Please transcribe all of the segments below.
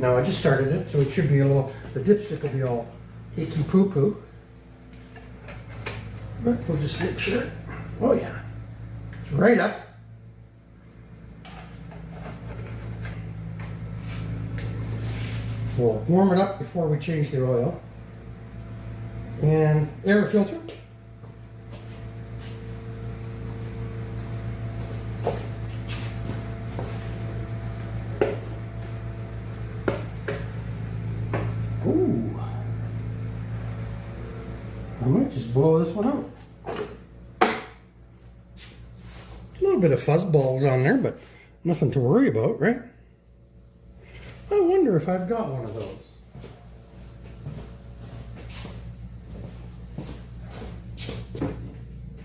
Now I just started it, so it should be a little, the dipstick will be all icky poo-poo. But we'll just make sure. Oh yeah, it's right up. We'll warm it up before we change the oil. And air filter. Ooh. I might just blow this one out. A little bit of fuzz balls on there, but nothing to worry about, right? I wonder if I've got one of those.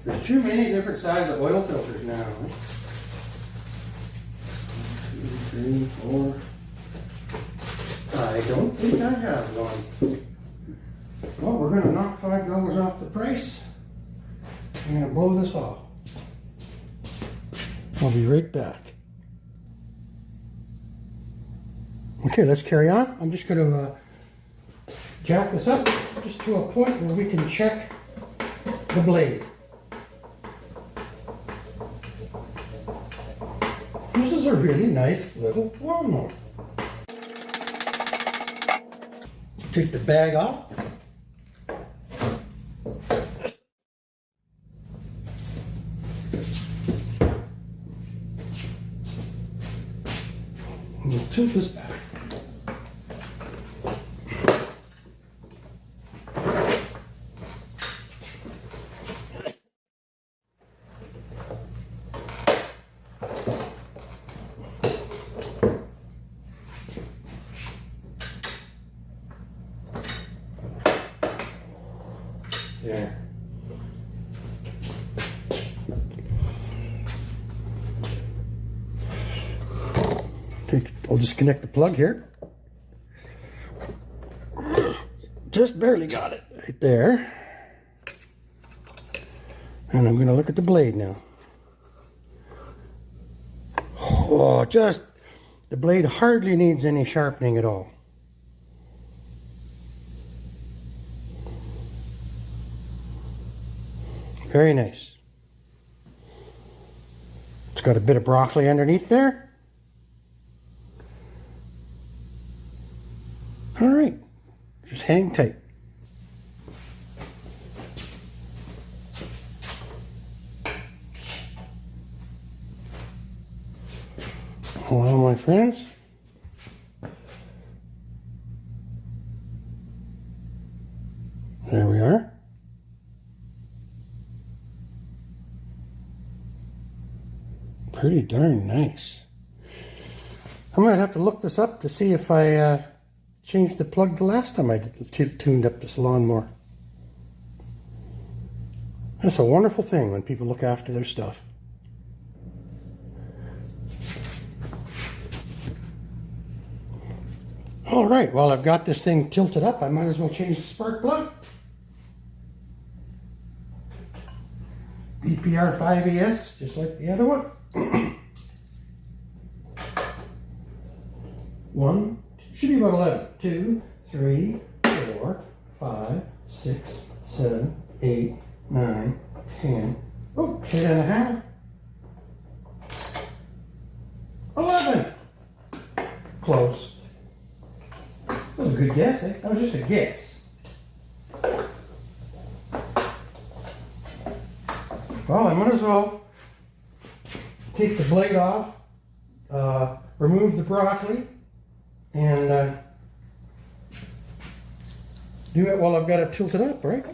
There's too many different sizes of oil filters now. 1, 2, 3, 4. I don't think I have one. Well, we're going to knock $5 off the price. I'm going to blow this off. I'll be right back. Okay, let's carry on. I'm just going to jack this up just to a point where we can check the blade. This is a really nice little lawnmower. Take the bag off. And we'll tilt this back. There. I'll disconnect the plug here. Just barely got it right there. And I'm going to look at the blade now. Oh, just the blade hardly needs any sharpening at all. Very nice. It's got a bit of broccoli underneath there. All right, just hang tight. Well, my friends, there we are. Pretty darn nice. I might have to look this up to see if I changed the plug the last time I tuned up this lawnmower. That's a wonderful thing when people look after their stuff. All right, well, I've got this thing tilted up. I might as well change the spark plug. BPR 5ES, just like the other one. One, should be about 11. 2, 3, 4, 5, 6, 7, 8, 9, 10. Oh, 10 and a half. 11. Close. That was a good guess, eh? That was just a guess. Well, I might as well take the blade off, remove the broccoli, and do it while I've got it tilted up, right?